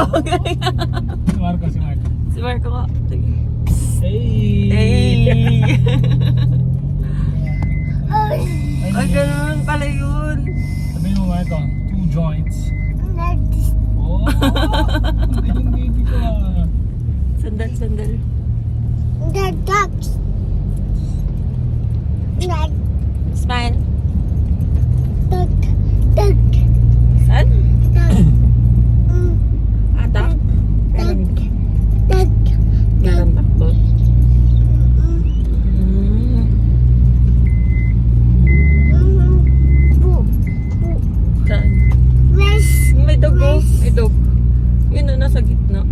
Oh, galing. Si Marco, si Marco. Si Marco ka. Sige. Hey! Hey! Ay, Ay, ganun pala yun. sabihin mo Marco, 2 joints. Oh! Hindi ko Sandal, sandal. Smile. Saan? Atak? Meron takbot. Saan? May dugo. May dog. Yun na, nasa gitna.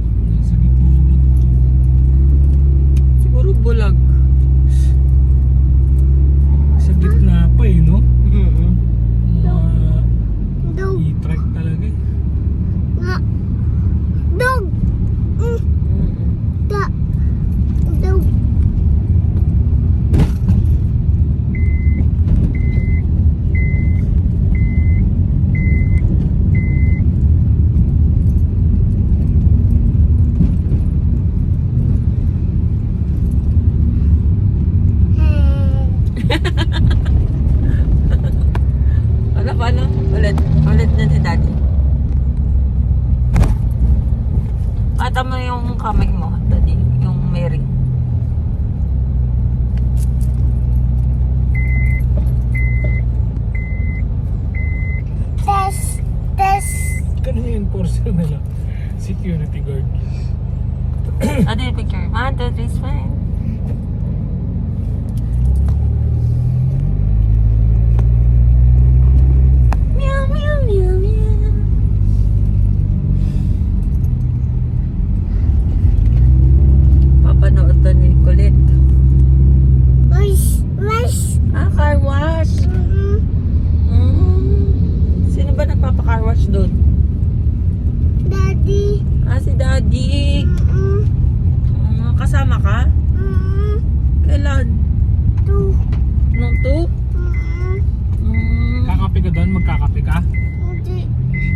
Sa gitna. Siguro bulag. Sa gitna pa eh, no? Mm-mm. Mga i-track talaga eh. Ano, paano? Ulit. Ulit na si Daddy. Pata mo yung kamay mo, Daddy. Yung Mary. Ganun yung enforcer nila. Security guard. Daddy, picture. 1, 2, 3, smile. Meow, meow, meow, meow. Papanood to ni Kulit. Ah, car wash. Sino ba nagpapa-car wash doon? Ah, si Daddy. Kasama ka? Kailan? Nung 2? Kakape ka doon? Magkakape ka?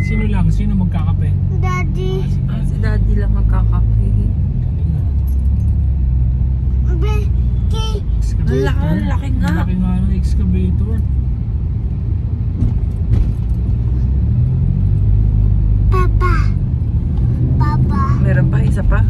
Sino lang? Sino magkakape? Ah, si Daddy lang magkakape. Excavator. Ang laki nga. Ang laki nga ng excavator. Meron pa, isa pa.